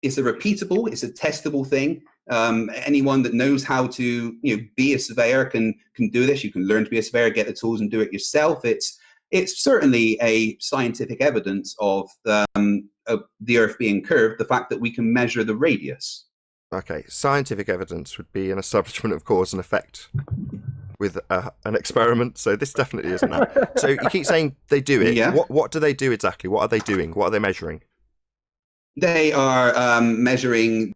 it's a repeatable, it's a testable thing. Anyone that knows how to be a surveyor can do this. You can learn to be a surveyor, get the tools and do it yourself. It's certainly a scientific evidence of the Earth being curved, the fact that we can measure the radius. Okay, scientific evidence would be an establishment of cause and effect with an experiment, so this definitely isn't that. So you keep saying they do it. Yeah. What do they do exactly? What are they doing? What are they measuring? They are measuring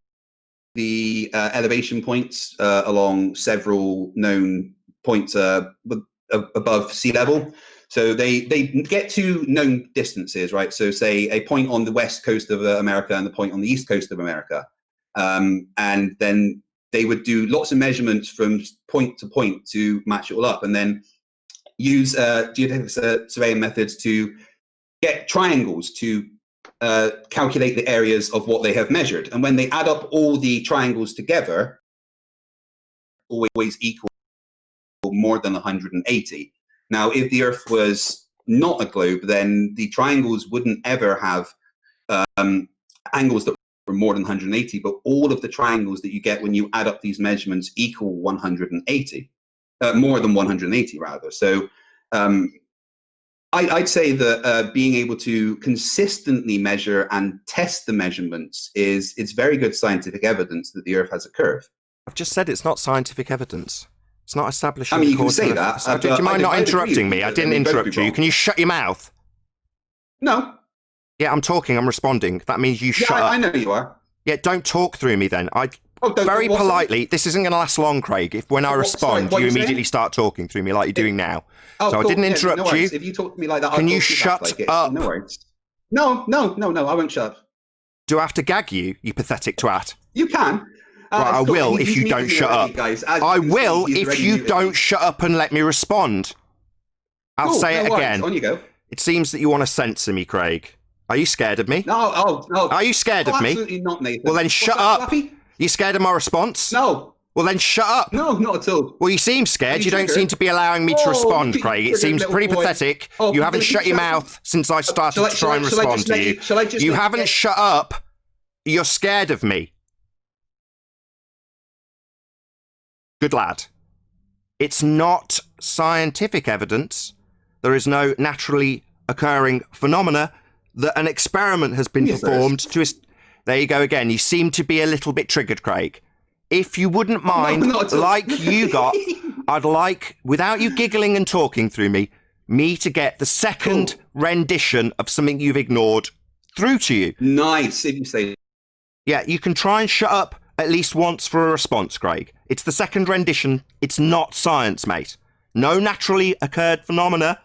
the elevation points along several known points above sea level. So they get to known distances, right? So say a point on the west coast of America and the point on the east coast of America. And then they would do lots of measurements from point to point to match it all up, and then use geodesic surveying methods to get triangles to calculate the areas of what they have measured. And when they add up all the triangles together, always equal more than 180. Now, if the Earth was not a globe, then the triangles wouldn't ever have angles that were more than 180, but all of the triangles that you get when you add up these measurements equal 180, more than 180 rather. So I'd say that being able to consistently measure and test the measurements it's very good scientific evidence that the Earth has a curve. I've just said it's not scientific evidence. It's not established. I mean, you can say that. Do you mind not interrupting me? I didn't interrupt you. Can you shut your mouth? No. Yeah, I'm talking. I'm responding. That means you shut up. I know you are. Yeah, don't talk through me then. Very politely. This isn't going to last long, Craig. If when I respond, you immediately start talking through me like you're doing now. So I didn't interrupt you. If you talk to me like that, can you shut up? No worries. No, I won't shut up. Do I have to gag you, you pathetic twat? You can. Right, I will if you don't shut up. I will if you don't shut up and let me respond. I'll say it again. On you go. It seems that you want to censor me, Craig. Are you scared of me? No. Are you scared of me? Absolutely not, Nathan. Well, then shut up. You scared of my response? No. Well, then shut up. No, not at all. Well, you seem scared. You don't seem to be allowing me to respond, Craig. It seems pretty pathetic. You haven't shut your mouth since I started to try and respond to you. You haven't shut up. You're scared of me. Good lad. It's not scientific evidence. There is no naturally occurring phenomena that an experiment has been performed to... There you go again. You seem to be a little bit triggered, Craig. If you wouldn't mind, like you got, I'd like, without you giggling and talking through me to get the second rendition of something you've ignored through to you. Nice, if you say. Yeah, you can try and shut up at least once for a response, Craig. It's the second rendition. It's not science, mate. No naturally occurred phenomena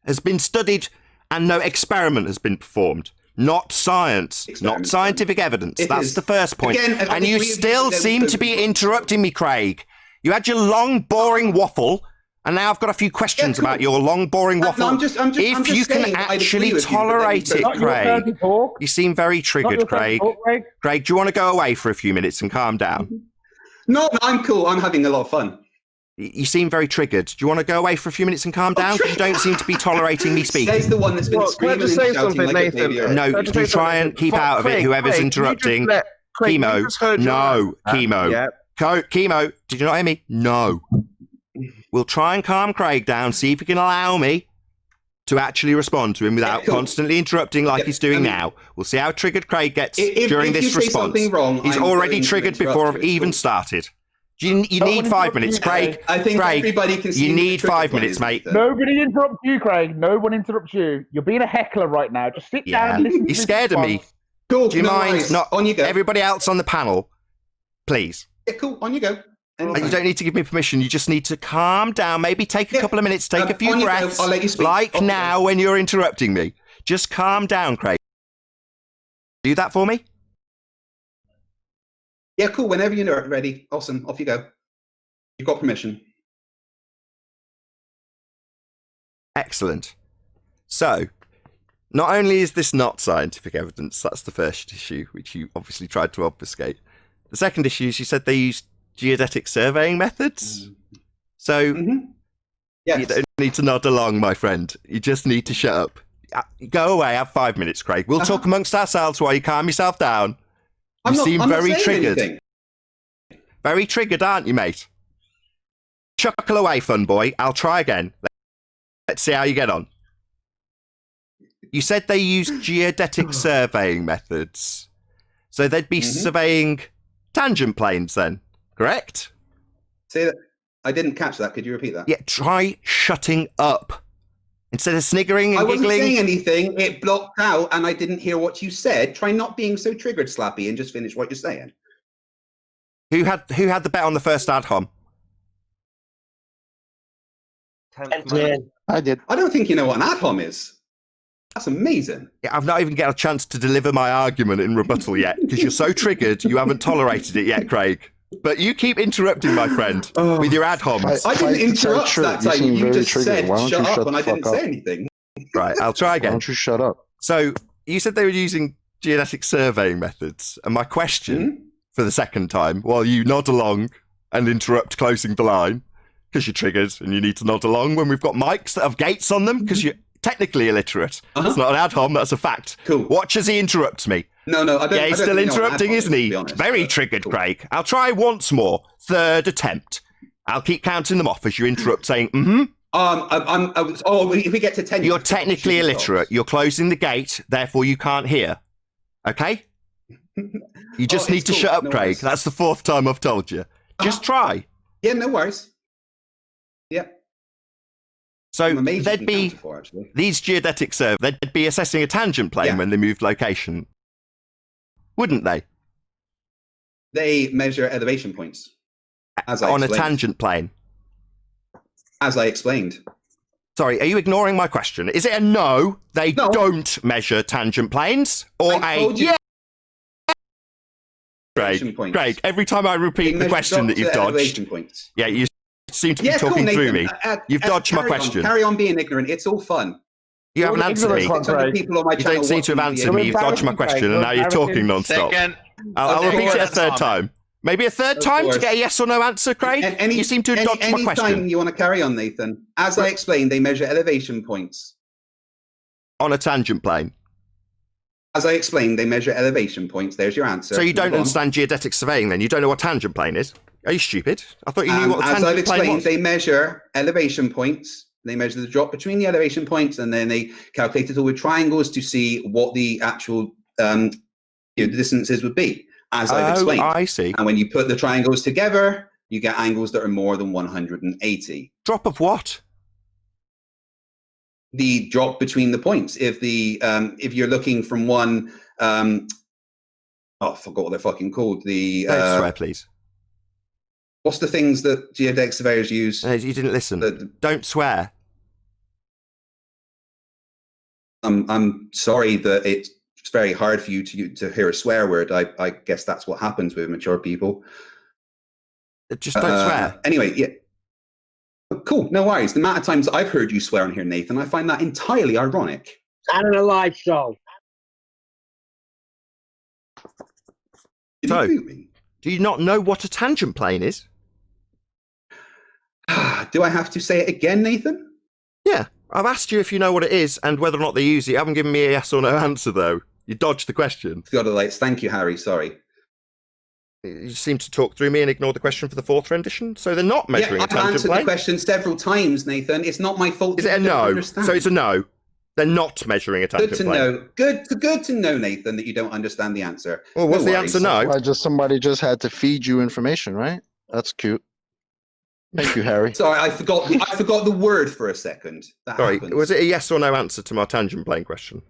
has been studied and no experiment has been performed. Not science, not scientific evidence. That's the first point. Again, and you still seem to be interrupting me, Craig. You had your long, boring waffle, and now I've got a few questions about your long, boring waffle. If you can actually tolerate it, Craig. You seem very triggered, Craig. Craig, do you want to go away for a few minutes and calm down? No, I'm cool. I'm having a lot of fun. You seem very triggered. Do you want to go away for a few minutes and calm down? You don't seem to be tolerating me speaking. Says the one that's been screaming and shouting like a baby. No, you try and keep out of it, whoever's interrupting. Chemo. No, Chemo. Chemo, did you not hear me? No. We'll try and calm Craig down, see if he can allow me to actually respond to him without constantly interrupting like he's doing now. We'll see how triggered Craig gets during this response. He's already triggered before I've even started. You need 5 minutes, Craig. I think Craig, everybody can see you need 5 minutes, mate. Nobody interrupts you, Craig. No one interrupts you. You're being a heckler right now. Just sit down and listen. You're scared of me. Cool. Do you mind not on you go. Everybody else on the panel, please? Yeah, cool. On you go. And you don't need to give me permission. You just need to calm down. Maybe take a couple of minutes, take a few breaths. I'll let you speak. Like now when you're interrupting me. Just calm down, Craig. Do that for me? Yeah, cool. Whenever you're ready. Awesome. Off you go. You've got permission. Excellent. So, not only is this not scientific evidence, that's the first issue, which you obviously tried to obfuscate. The second issue is you said they used geodetic surveying methods. So, you don't need to nod along, my friend. You just need to shut up. Go away, have 5 minutes, Craig. We'll talk amongst ourselves while you calm yourself down. You seem I'm not very saying triggered. anything. Very triggered, aren't you, mate? Chuckle away, fun boy. I'll try again. Let's see how you get on. You said they use geodetic surveying methods. So they'd be surveying tangent planes then, correct? Say that. I didn't catch that. Could you repeat that? Yeah, try shutting up. Instead of sniggering and I wasn't giggling. saying anything. It blocked out and I didn't hear what you said. Try not being so triggered, Slappy, and just finish what you're saying. Who had the bet on the first ad hom? I did. I don't think you know what an ad hom is. That's amazing. Yeah, I've not even got a chance to deliver my argument in rebuttal yet, because you're so triggered, you haven't tolerated it yet, Craig. But you keep interrupting, my friend, with your ad homs. I didn't interrupt that time. You just said shut up and I didn't say anything. Right, I'll try Why again. don't you shut up? So, you said they were using geodetic surveying methods, and my question for the second time, while you nod along and interrupt closing the line, because you're triggered and you need to nod along when we've got mics that have gates on them, because you're technically illiterate. It's not an ad hom, that's a fact. Cool. Watch as he interrupts me. No, I don't. Yeah, he's still interrupting, isn't he? Honest, Very triggered, cool. Craig. I'll try once more. Third attempt. I'll keep counting them off as you interrupt, saying, if we get to 10... You're technically illiterate. You're closing the gate, therefore you can't hear. Okay? You just need to shut up, Craig. Worries. That's the fourth time I've told you. Just try. Yeah, no worries. Yep. So there'd be these geodetic surveys, they'd be assessing a tangent plane when they moved location. Wouldn't they? They measure elevation points. As I on explained. A tangent plane. As I explained. Sorry, are you ignoring my question? Is it a no, they don't measure tangent planes? Or yeah? Craig, every time I repeat the question that you've dodged, yeah, you seem to be talking through me. You've dodged my question. Carry on being ignorant. It's all fun. You haven't answered me. You don't seem to have answered me. You've dodged my question, and now you're talking non-stop. I'll repeat it a third time. Maybe a third time to get a yes or no answer, Craig? You seem to have dodged my question. Anytime you want to carry on, Nathan. As I explained, they measure elevation points. On a tangent plane. As I explained, they measure elevation points. There's your answer. So you don't understand geodetic surveying then? You don't know what tangent plane is? Are you stupid? I thought you knew what the tangent plane was. As I've explained, they measure elevation points. They measure the drop between the elevation points, and then they calculate it all with triangles to see what the actual distances would be, as I've explained. I see. And when you put the triangles together, you get angles that are more than 180. Drop of what? The drop between the points. If you're looking from one, I forgot what they're fucking called. The don't swear, please. What's the things that geodetic surveyors use? You didn't listen. Don't swear. I'm sorry that it's very hard for you to hear a swear word. I guess that's what happens with mature people. Just don't swear. Anyway, yeah. Cool, no worries. The amount of times I've heard you swear on here, Nathan, I find that entirely ironic. And in a live show. So, do you not know what a tangent plane is? Do I have to say it again, Nathan? Yeah, I've asked you if you know what it is and whether or not they use it. You haven't given me a yes or no answer, though. You dodged the question. Theodolites, thank you, Harry. Sorry. You seem to talk through me and ignore the question for the fourth rendition. So they're not measuring a tangent plane. I've answered the question several times, Nathan. It's not my fault. Is it a no? So it's a no. They're not measuring a tangent plane. Good to know, Nathan, that you don't understand the answer. Well, what's the answer? No. Somebody just had to feed you information, right? That's cute. Thank you, Harry. Sorry, I forgot the word for a second. Sorry, was it a yes or no answer to my tangent plane question?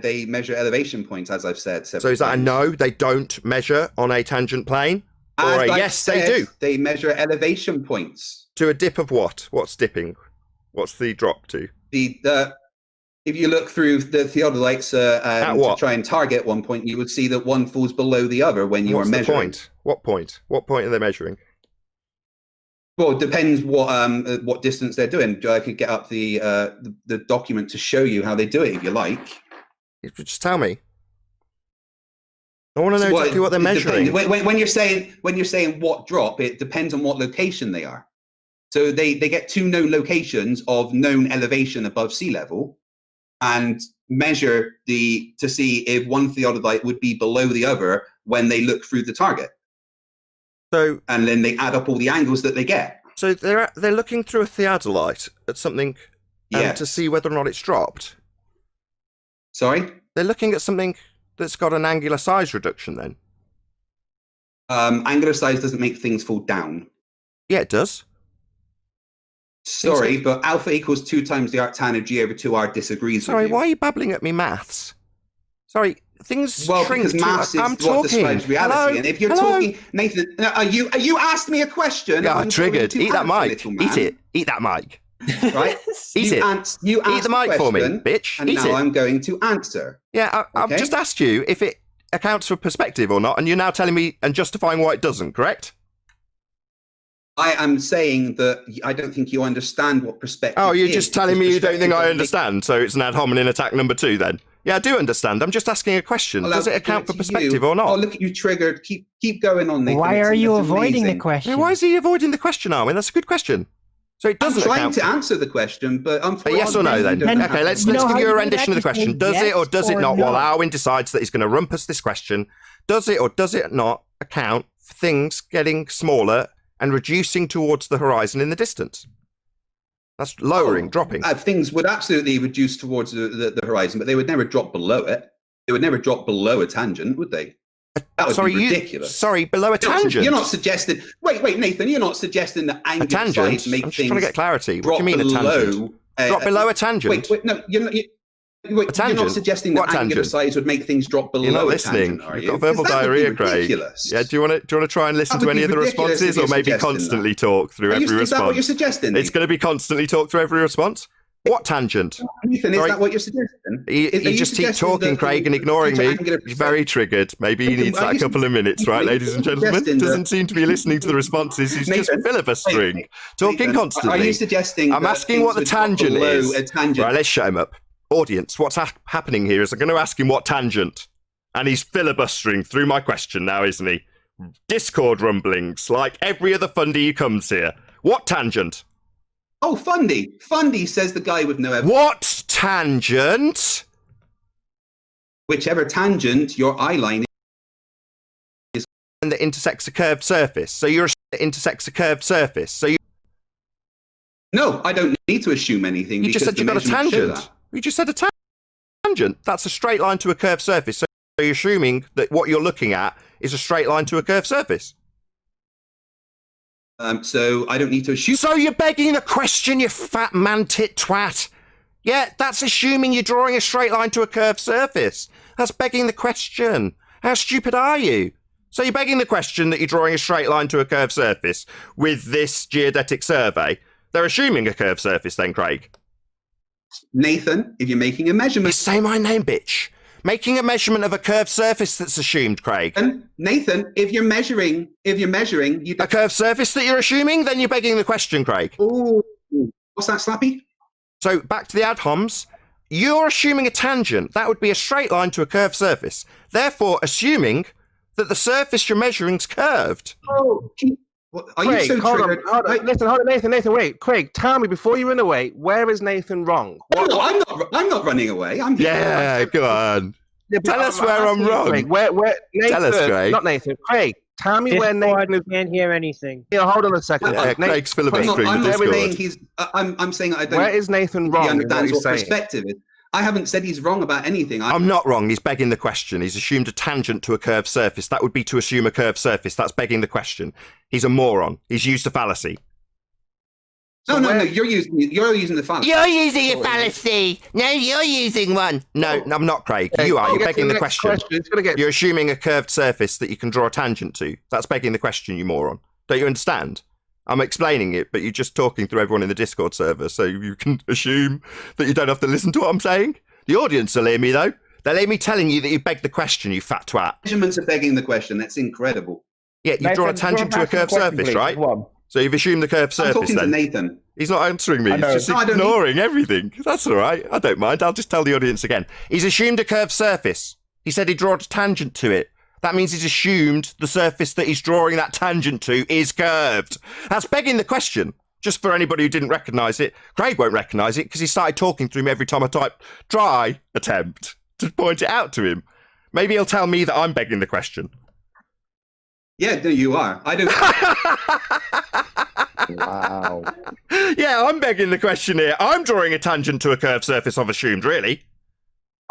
They measure elevation points, as I've said. So is that a no? They don't measure on a tangent plane, or yes, they do. They measure elevation points to a dip of what? What's dipping? What's the drop to? If you look through the theodolites to try and target one point, you would see that one falls below the other when you are measuring. Point? What point? What point are they measuring? Well, it depends what distance they're doing. I could get up the document to show you how they do it if you like. Just tell me. I want to know exactly what they're measuring. When you're saying what drop, it depends on what location they are. So they get two known locations of known elevation above sea level, and measure to see if one theodolite would be below the other when they look through the target. So, and then they add up all the angles that they get. So they're looking through a theodolite at something to see whether or not it's dropped. Sorry? They're looking at something that's got an angular size reduction then. Angular size doesn't make things fall down. Yeah, it does. Sorry, but alpha equals 2 times the arctan of g over 2r disagrees Sorry, with you. why are you babbling at me maths? Sorry, things shrink because maths is I'm what talking. describes reality. Hello? And if you're talking, Nathan, you asked me a question. Yeah, triggered. Eat that mic. Eat it. Eat that mic. Right? Eat it. You asked Eat the mic for me, bitch. And Eat now it. I'm going to answer. Yeah, I've just asked you if it accounts for perspective or not, and you're now telling me and justifying why it doesn't, correct? I am saying that I don't think you understand what perspective is. Oh, you're just telling me you don't think I understand, so it's an ad hominem attack number 2 then? Yeah, I do understand. I'm just asking a question. Does it account for perspective or not? Oh, look at you triggered. Keep going on, Nathan. Why are you avoiding the question? Yeah, why is he avoiding the question, Armin? That's a good question. So it doesn't I'm trying to answer the question, but unfortunately... Yes or no, then? Okay, let's give you a rendition of the question. Does it or does it not, while Arwin decides that he's going to rumpus this question, does it or does it not account for things getting smaller and reducing towards the horizon in the distance? That's lowering, dropping. Things would absolutely reduce towards the horizon, but they would never drop below it. They would never drop below a tangent, would they? That would be ridiculous. Below a tangent. You're not suggesting... Wait, Nathan, you're not suggesting that angular size make I'm things... just trying to get clarity. What do you mean a tangent? Drop below a tangent? Wait, no, you're not suggesting that angular size would make things drop below You're not a listening. tangent, are you? You've got verbal diarrhea, Craig. Yeah, do you want to try and listen to any of the responses, or maybe constantly talk through every response? Is that what you're suggesting? It's going to be constantly talk through every response. What tangent? Nathan, is that what you're suggesting? You just keep talking, Craig, and ignoring me. He's very triggered. Maybe he needs that couple of minutes, right, ladies and gentlemen? Doesn't seem to be listening to the responses. He's just filibustering, talking constantly. Are you suggesting? I'm asking what the tangent is. A tangent? Right, let's shut him up. Audience, what's happening here is I'm going to ask him what tangent, and he's filibustering through my question now, isn't he? Discord rumblings, like every other fundy who comes here. What tangent? Oh, Fundy. Fundy, says the guy with no evidence. What tangent? Whichever tangent your eye line is. And that intersects a curved surface. So you're that intersects a curved surface. So you. No, I don't need to assume anything. You just said you got a tangent. You just said a tangent. That's a straight line to a curved surface. So you're assuming that what you're looking at is a straight line to a curved surface. So I don't need to assume. So you're begging the question, you fat man-tit twat. Yeah, that's assuming you're drawing a straight line to a curved surface. That's begging the question. How stupid are you? So you're begging the question that you're drawing a straight line to a curved surface with this geodetic survey. They're assuming a curved surface then, Craig. Nathan, if you're making a measurement... Say my name, bitch. Making a measurement of a curved surface that's assumed, Craig. Nathan, if you're measuring, you a curved surface that you're assuming, then you're begging the question, Craig. Oh, what's that, Slappy? So back to the ad homs. You're assuming a tangent. That would be a straight line to a curved surface. Therefore, assuming that the surface you're measuring is curved. Oh, are Craig, you so hold triggered? on. Listen, hold on, Nathan, wait. Craig, tell me before you run away, where is Nathan wrong? I'm not running away. I'm here. Yeah, go on. Yeah, tell us where I'm wrong. Craig, where Nathan, tell us, Craig. Not Nathan. Craig, tell me where Nathan is. I can't hear anything. Yeah, hold on a second. Craig's filibustering the Discord. I'm saying I don't. Where is Nathan wrong? He understands what perspective is. I haven't said he's wrong about anything. I'm not wrong. He's begging the question. He's assumed a tangent to a curved surface. That would be to assume a curved surface. That's begging the question. He's a moron. He's used a fallacy. No, you're using the fallacy. You're using a fallacy. No, you're using one. No, I'm not, Craig. You are. You're begging the question. You're assuming a curved surface that you can draw a tangent to. That's begging the question, you moron. Don't you understand? I'm explaining it, but you're just talking through everyone in the Discord server, so you can assume that you don't have to listen to what I'm saying. The audience will hear me, though. They'll hear me telling you that you begged the question, you fat twat. Measurements are begging the question. That's incredible. Yeah, you've drawn a tangent to a curved surface, right? So you've assumed the curved surface, I'm talking then. To Nathan. He's not answering me. He's just ignoring everything. That's all right. I don't mind. I'll just tell the audience again. He's assumed a curved surface. He said he drew a tangent to it. That means he's assumed the surface that he's drawing that tangent to is curved. That's begging the question. Just for anybody who didn't recognise it, Craig won't recognise it because he started talking through me every time I typed try attempt to point it out to him. Maybe he'll tell me that I'm begging the question. Yeah, no, you are. I don't. Wow. Yeah, I'm begging the question here. I'm drawing a tangent to a curved surface I've assumed, really.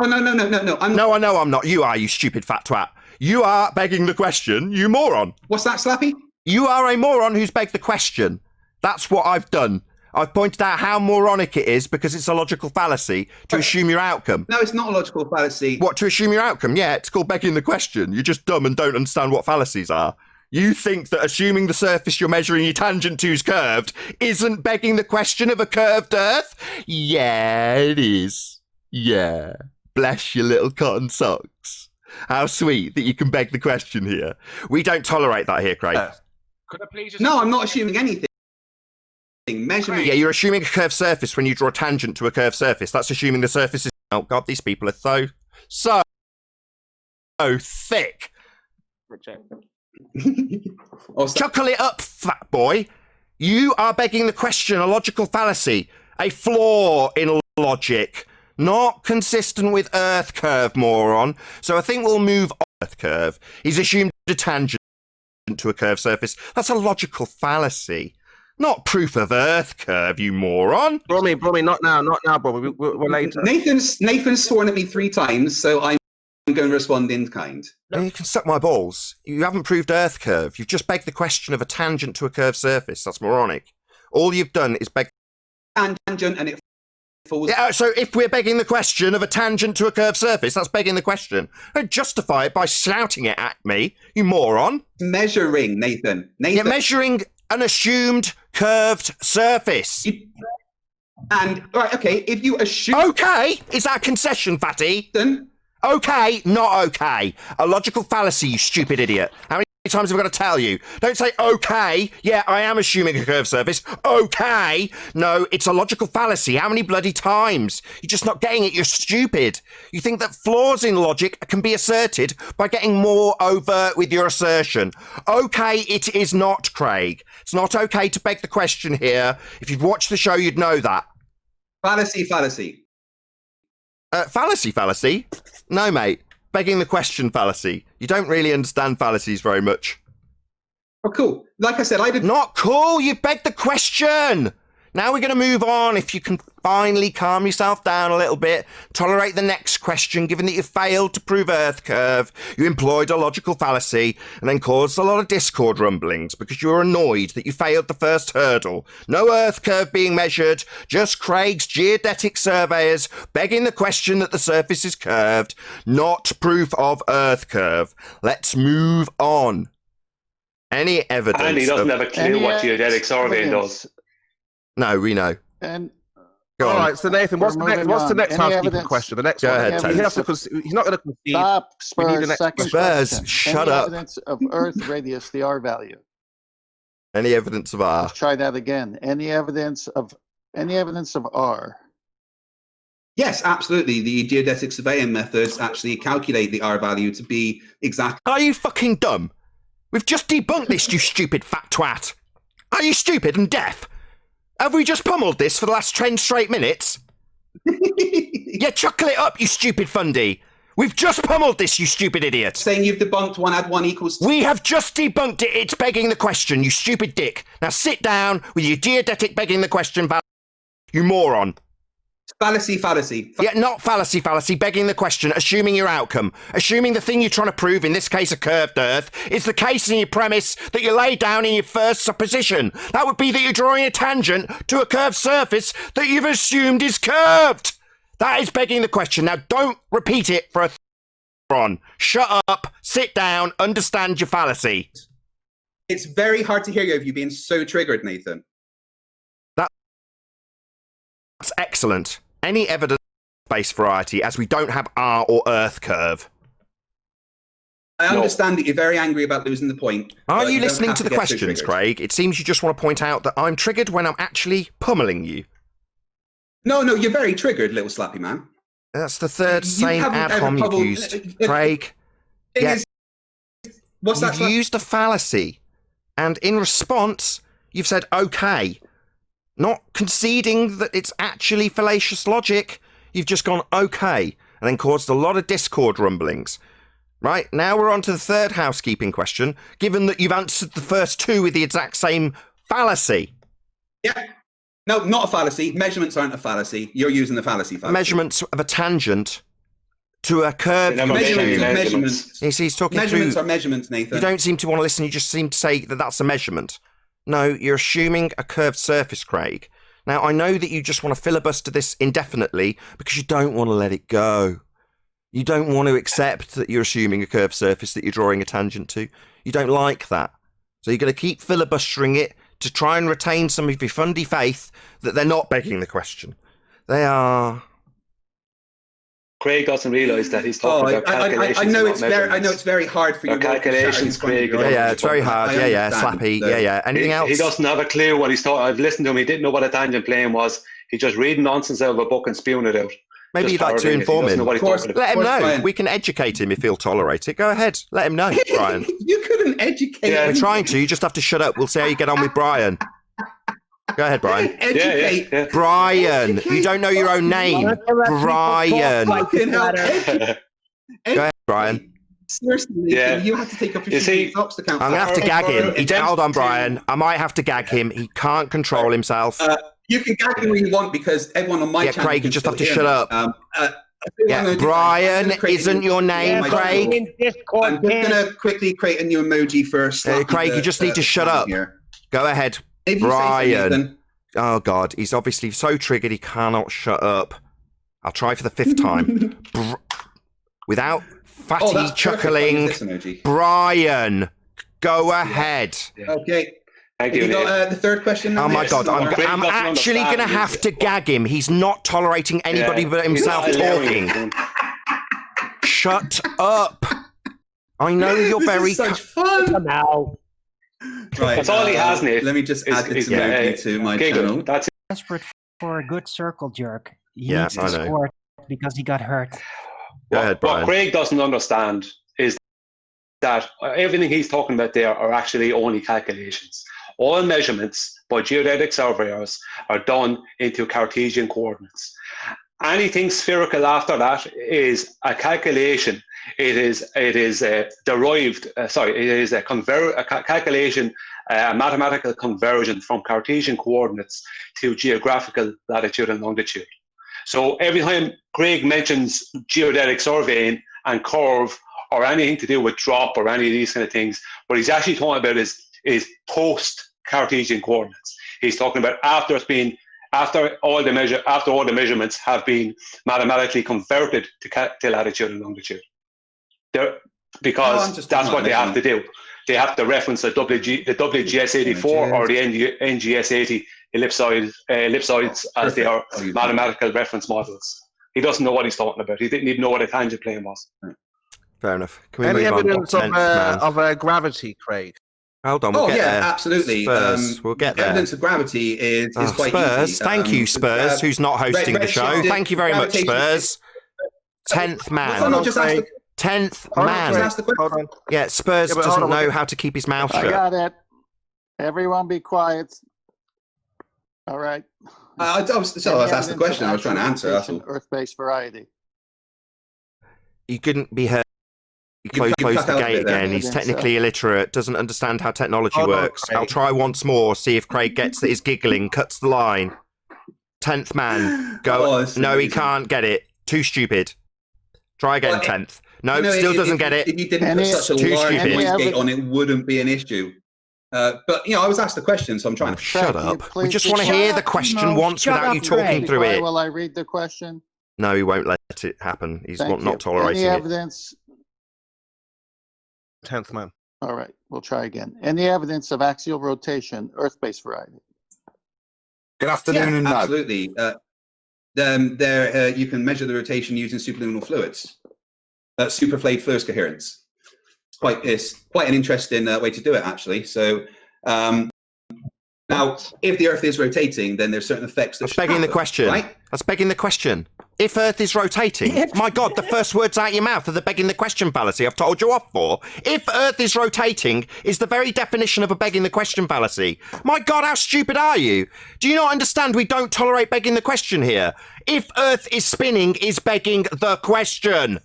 Oh, no. No, I know I'm not. You are, you stupid fat twat. You are begging the question, you moron. What's that, Slappy? You are a moron who's begged the question. That's what I've done. I've pointed out how moronic it is because it's a logical fallacy to assume your outcome. No, it's not a logical fallacy. What, to assume your outcome? Yeah, it's called begging the question. You're just dumb and don't understand what fallacies are. You think that assuming the surface you're measuring your tangent to is curved isn't begging the question of a curved Earth? Yeah, it is. Yeah. Bless your little cotton socks. How sweet that you can beg the question here. We don't tolerate that here, Craig. Could I please just... No, I'm not assuming anything. Measurement. Yeah, you're assuming a curved surface when you draw a tangent to a curved surface. That's assuming the surface is... Oh, God, these people are so thick. Chuckle it up, fat boy. You are begging the question, a logical fallacy, a flaw in logic, not consistent with Earth curve, moron. So I think we'll move on. Earth curve. He's assumed a tangent to a curved surface. That's a logical fallacy. Not proof of Earth curve, you moron. Brommy, not now, Brommy. We're later. Nathan's sworn at me 3 times, so I'm going to respond in kind. You can suck my balls. You haven't proved Earth curve. You've just begged the question of a tangent to a curved surface. That's moronic. All you've done is beg... Tangent, and it falls... Yeah, so if we're begging the question of a tangent to a curved surface, that's begging the question. Don't justify it by shouting it at me, you moron. Measuring, Nathan. You're measuring an assumed curved surface. And, all right, okay, if you assume... Okay, is that a concession, fatty? Nathan, Okay, not okay. A logical fallacy, you stupid idiot. How many times have I got to tell you? Don't say okay. Yeah, I am assuming a curved surface. Okay. No, it's a logical fallacy. How many bloody times? You're just not getting it. You're stupid. You think that flaws in logic can be asserted by getting more overt with your assertion. Okay, it is not, Craig. It's not okay to beg the question here. If you'd watched the show, you'd know that. fallacy. Fallacy? No, mate. Begging the question fallacy. You don't really understand fallacies very much. Oh, cool. Like I said, I did... Not cool. You begged the question. Now we're going to move on. If you can finally calm yourself down a little bit, tolerate the next question, given that you failed to prove Earth curve, you employed a logical fallacy, and then caused a lot of Discord rumblings because you were annoyed that you failed the first hurdle. No Earth curve being measured, just Craig's geodetic surveyors begging the question that the surface is curved, not proof of Earth curve. Let's move on. Any evidence? And he doesn't have a clue what geodetic surveying does. No, we know. And Go on. All right, so Nathan, what's the next Any housekeeping evidence? question? The next Go one. ahead, He Tony. has to he's not going to concede. stop, We need the Spurs. next Second Spurs, question. shut Any up. evidence of Earth radius, the R value? Any evidence of R? Let's try that again. Any evidence of R? Yes, absolutely. The geodetic surveying methods actually calculate the R value to be exact. Are you fucking dumb? We've just debunked this, you stupid fat twat. Are you stupid and deaf? Have we just pummeled this for the last 10 straight minutes? Yeah, chuckle it up, you stupid fundy. We've just pummeled this, you stupid idiot. Saying you've debunked 1 + 1 = We have just debunked it. It's begging the question, you stupid dick. Now sit down with your geodetic begging the question, you moron. fallacy. Yeah, not fallacy, begging the question, assuming your outcome. Assuming the thing you're trying to prove, in this case a curved Earth, is the case in your premise that you lay down in your first supposition. That would be that you're drawing a tangent to a curved surface that you've assumed is curved. That is begging the question. Now don't repeat it for a on. Shut up, sit down, understand your fallacy. It's very hard to hear you if you've been so triggered, Nathan. That's excellent. Any evidence-based variety, as we don't have R or Earth curve. I understand that you're very angry about losing the point. Are but you don't listening have to the get so questions, triggered. Craig? It seems you just want to point out that I'm triggered when I'm actually pummeling you. No, you're very triggered, little slappy man. That's the third You same haven't ad ever hom you've pummeled- used. Craig, Thing Yeah. is, what's that? you've used a fallacy. And in response, you've said, okay. not conceding that it's actually fallacious logic. You've just gone, okay, and then caused a lot of Discord rumblings. Right, now we're on to the third housekeeping question, given that you've answered the first two with the exact same fallacy. Yeah. No, not a fallacy. Measurements aren't a fallacy. You're using the fallacy. Measurements of a tangent to a curve. Measurements. He's talking measurements through, are measurements, Nathan. You don't seem to want to listen. You just seem to say that that's a measurement. No, you're assuming a curved surface, Craig. Now, I know that you just want to filibuster this indefinitely because you don't want to let it go. You don't want to accept that you're assuming a curved surface that you're drawing a tangent to. You don't like that. So you're going to keep filibustering it to try and retain some of your fundy faith that they're not begging the question. They are. Craig doesn't realise that he's talking about calculations. I know it's very hard for you. Calculations, Craig. Yeah, it's very hard. Yeah, slappy. Yeah. Anything else? He doesn't have a clue what he's talking. I've listened to him. He didn't know what a tangent plane was. He's just reading nonsense out of a book and spewing it out. Maybe you'd like to inform him. Let him know. Brian. We can educate him if he'll tolerate it. Go ahead. Let him know, Brian. You couldn't educate him. We're trying to. You just have to shut up. We'll see how you get on with Brian. Go ahead, Brian. Educate. Brian. You don't know your own name. Brian. Go ahead, Brian. Seriously, you have to take up your socks to count. I'm going to have to gag him. Hold on, Brian. I might have to gag him. He can't control himself. You can gag him when you want because everyone on my channel. Craig, you just have to shut up. Brian isn't your name, Craig. I'm just going to quickly create a new emoji first. Craig, you just need to shut up. Go ahead, Brian. Oh, God. He's obviously so triggered he cannot shut up. I'll try for the fifth time. Without fatty chuckling. Brian, go ahead. Okay. Thank you. The third question. Oh my God! I'm actually going to have to gag him. He's not tolerating anybody but himself talking. Shut up! I know you're very. This is such fun. Come out. Right, that's all he has, Nate. Let me just add this emoji to my channel. That's Desperate for a good circle jerk. He Yeah, needs to I know. score because he got hurt. Go ahead, Brian. What Craig doesn't understand is that everything he's talking about there are actually only calculations. All measurements by geodetic surveyors are done into Cartesian coordinates. Anything spherical after that is a calculation. It is derived. It is a calculation, a mathematical conversion from Cartesian coordinates to geographical latitude and longitude. So every time Craig mentions geodetic surveying and curve or anything to do with drop or any of these kind of things, what he's actually talking about is post Cartesian coordinates. He's talking about after all the measurements have been mathematically converted to latitude and longitude. Because that's what they have to do. They have to reference the WGS84 or the NGS80 ellipsoids as their mathematical reference models. He doesn't know what he's talking about. He didn't even know what a tangent plane was. Fair enough. Can we Any move evidence on? of gravity, Craig? Hold on, we'll get there. Absolutely. Spurs, we'll get there. Evidence of gravity is quite Spurs, easy. thank you, Spurs, who's not hosting the show. Thank you very much, Spurs. 10th man. 10th man. Hold on. Yeah, Spurs doesn't know how to keep his mouth shut. I got it. Everyone be quiet. All right. I was asked the question. I was trying to answer. That's all. Earth-based variety. You couldn't be heard. He closed the gate again. He's technically illiterate, doesn't understand how technology works. I'll try once more, see if Craig gets that his giggling cuts the line. 10th man. Go. No, he can't get it. Too stupid. Try again, 10th. No, still doesn't get it. If you didn't put such a large noise gate on, it wouldn't be an issue. But, I was asked the question, so I'm trying to... Shut up. We just want to hear the question once without you talking through it. Will I read the question? No, he won't let it happen. He's not tolerating Any it. evidence... 10th man. All right, we'll try again. Any evidence of axial rotation, Earth-based variety? Good afternoon, and absolutely. You can measure the rotation using superluminal fluids, superflade fluid coherence. It's quite an interesting way to do it, actually. So now, if the Earth is rotating, then there's certain effects that That's begging the question. Right? That's begging the question. If Earth is rotating, my God, the first words out your mouth are the begging the question fallacy I've told you off for. If Earth is rotating is the very definition of a begging the question fallacy. My God, how stupid are you? Do you not understand we don't tolerate begging the question here? If Earth is spinning is begging the question.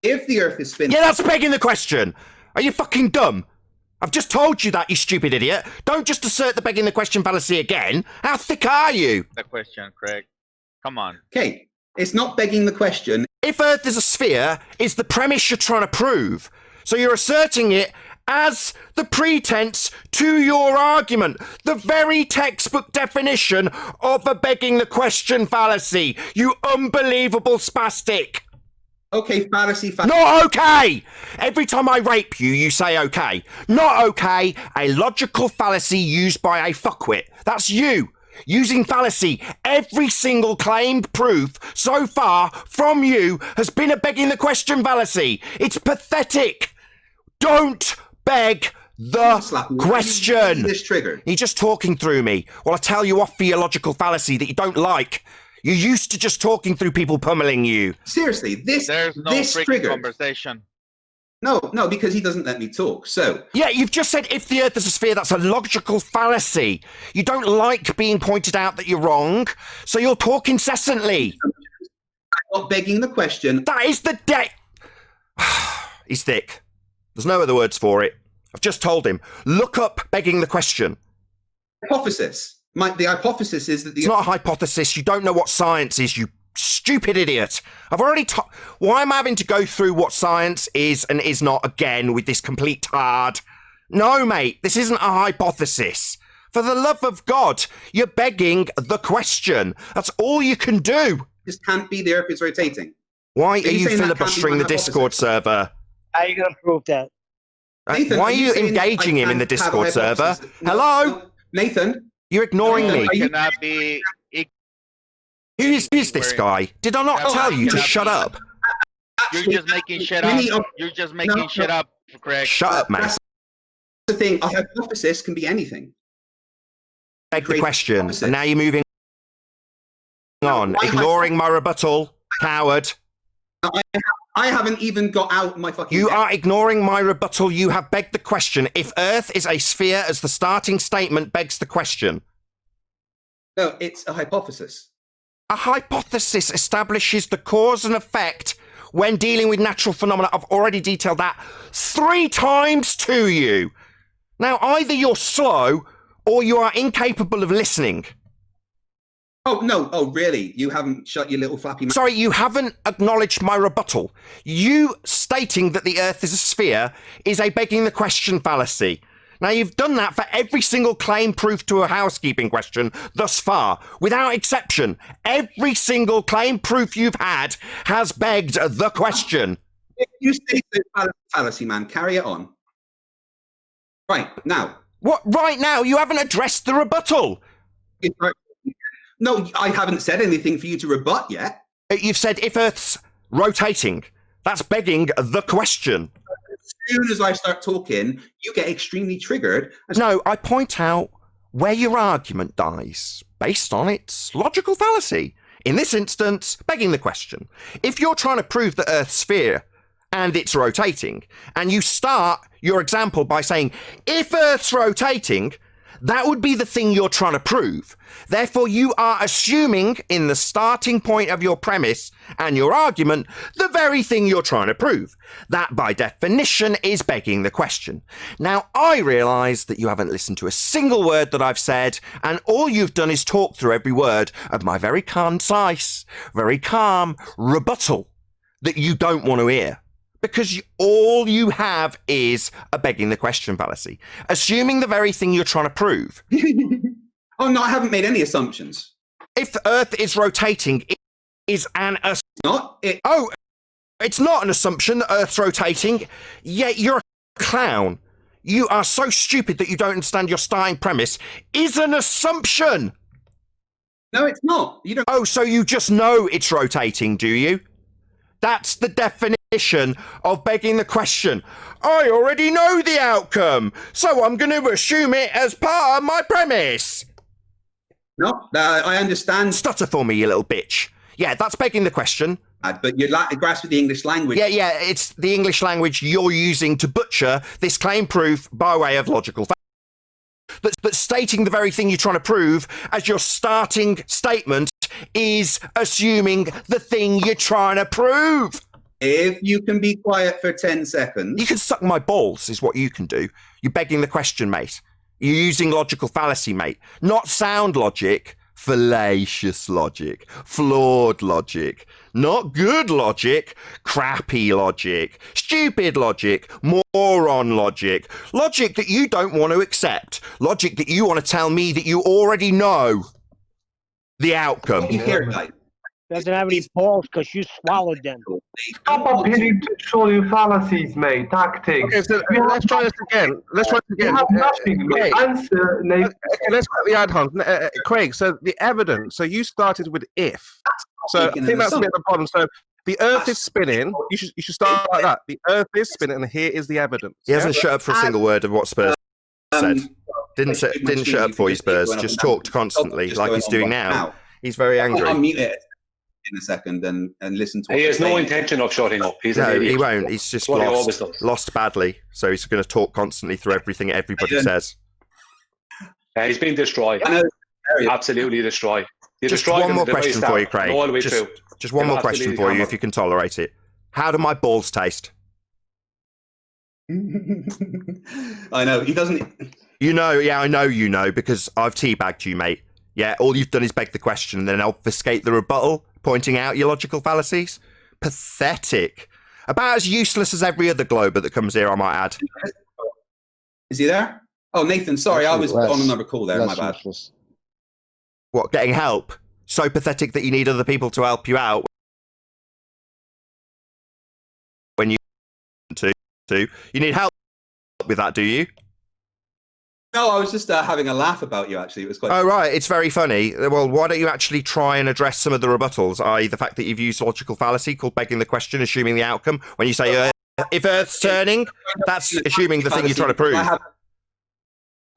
If the Earth is spinning... Yeah, that's begging the question. Are you fucking dumb? I've just told you that, you stupid idiot. Don't just assert the begging the question fallacy again. How thick are you? The question, Craig. Come on. Okay, it's not begging the question. If Earth is a sphere, is the premise you're trying to prove. So you're asserting it as the pretense to your argument. The very textbook definition of a begging the question fallacy. You unbelievable spastic. Okay, fallacy. Not okay! Every time I rape you, you say okay. Not okay, a logical fallacy used by a fuckwit. That's you. Using fallacy, every single claimed proof so far from you has been a begging the question fallacy. It's pathetic. Don't beg the question. This trigger. You're just talking through me. Well, I tell you off for your logical fallacy that you don't like. You're used to just talking through people pummeling you. Seriously, There's no freaking triggered. conversation. No, because he doesn't let me talk. So yeah, you've just said if the Earth is a sphere, that's a logical fallacy. You don't like being pointed out that you're wrong, so you'll talk incessantly. I'm not begging the question. That is the He's thick. There's no other words for it. I've just told him. Look up begging the question. Hypothesis. The hypothesis is that It's not a hypothesis. You don't know what science is, you stupid idiot. I've already why am I having to go through what science is and is not again with this complete tard? No, mate, this isn't a hypothesis. For the love of God, you're begging the question. That's all you can do. This can't be the Earth is rotating. Why are you saying that can't be filibustering my the Discord hypothesis? server? How are you going to prove that? Nathan, why are you saying engaging I him in the can't have a Discord server? hypothesis? Hello? No, Nathan? You're ignoring me. Are you- Cannot be. Who is this guy? Did I not tell you to shut up? You're just making shit up. You're just making shit up, Craig. Shut up, mate. That's the thing. A hypothesis can be anything. Beg the Great question, hypothesis. and now you're moving on, ignoring my rebuttal, coward. I haven't even got out my fucking... You are ignoring my rebuttal. You have begged the question. If Earth is a sphere, as the starting statement begs the question. No, it's a hypothesis. A hypothesis establishes the cause and effect when dealing with natural phenomena. I've already detailed that 3 times to you. Now, either you're slow or you are incapable of listening. Oh, no. Oh, really? You haven't shut your little flappy mouth? Sorry, you haven't acknowledged my rebuttal. You stating that the Earth is a sphere is a begging the question fallacy. Now, you've done that for every single claim proof to a housekeeping question thus far, without exception. Every single claim proof you've had has begged the question. If you say so, fallacy, man, carry it on. Right, now. What, right now? You haven't addressed the rebuttal. No, I haven't said anything for you to rebut yet. You've said if Earth's rotating. That's begging the question. As soon as I start talking, you get extremely triggered. No, I point out where your argument dies based on its logical fallacy. In this instance, begging the question. If you're trying to prove the Earth's sphere and it's rotating, and you start your example by saying, if Earth's rotating, that would be the thing you're trying to prove. Therefore, you are assuming in the starting point of your premise and your argument the very thing you're trying to prove. That, by definition, is begging the question. Now, I realise that you haven't listened to a single word that I've said, and all you've done is talk through every word of my very concise, very calm rebuttal that you don't want to hear. Because all you have is a begging the question fallacy, assuming the very thing you're trying to prove. Oh, no, I haven't made any assumptions. If the Earth is rotating, it is an assumption. Not it. Oh, it's not an assumption that Earth's rotating. Yet you're a clown. You are so stupid that you don't understand your starting premise is an assumption. No, it's not. You don't. Oh, so you just know it's rotating, do you? That's the definition of begging the question. I already know the outcome, so I'm going to assume it as part of my premise. No, I understand. Stutter for me, you little bitch. Yeah, that's begging the question. But you're grasping the English language. Yeah, it's the English language you're using to butcher this claim proof by way of logical fact. But stating the very thing you're trying to prove as your starting statement is assuming the thing you're trying to prove. If you can be quiet for 10 seconds. You can suck my balls, is what you can do. You're begging the question, mate. You're using logical fallacy, mate. Not sound logic, fallacious logic, flawed logic. Not good logic, crappy logic, stupid logic, moron logic. Logic that you don't want to accept. Logic that you want to tell me that you already know the outcome. You hear it, like, doesn't have any balls because you swallowed them. Stop appealing to show you fallacies, mate. Tactics. Okay, so let's try this again. You have nothing. Craig. Answer, Nathan. Okay, let's cut the ad hoc. Craig, so the evidence. So you started with if. So I think that's a bit of a problem. So the Earth is spinning. You should start like that. The Earth is spinning, and here is the evidence. He hasn't shut up for a single word of what Spurs said. Didn't shut up for you, Spurs. Just talked constantly, like he's doing now. He's very angry. I'll mute it in a second and listen to what He has no saying. intention of shutting up. He's an No, idiot. he won't. He's just That's what he always does. lost badly. So he's going to talk constantly through everything everybody says. He's been destroyed. Absolutely destroyed. You Just destroyed one him more at the very question for start, you, Craig. all the way Just through. one more You're question absolutely for you, hammered. if you can tolerate it. How do my balls taste? I know, he doesn't... You know, yeah, I know you know, because I've teabagged you, mate. Yeah, all you've done is beg the question and then obfuscate the rebuttal, pointing out your logical fallacies. Pathetic. About as useless as every other glober that comes here, I might add. Is he there? Oh, Nathan, sorry, I was on another call there, my bad. What, getting help? So pathetic that you need other people to help you out when you to. You need help with that, do you? No, I was just having a laugh about you, actually. It was quite... Oh, right, it's very funny. Well, why don't you actually try and address some of the rebuttals, i.e. the fact that you've used logical fallacy called begging the question, assuming the outcome. When you say, if Earth's turning, that's assuming the thing you're trying to prove.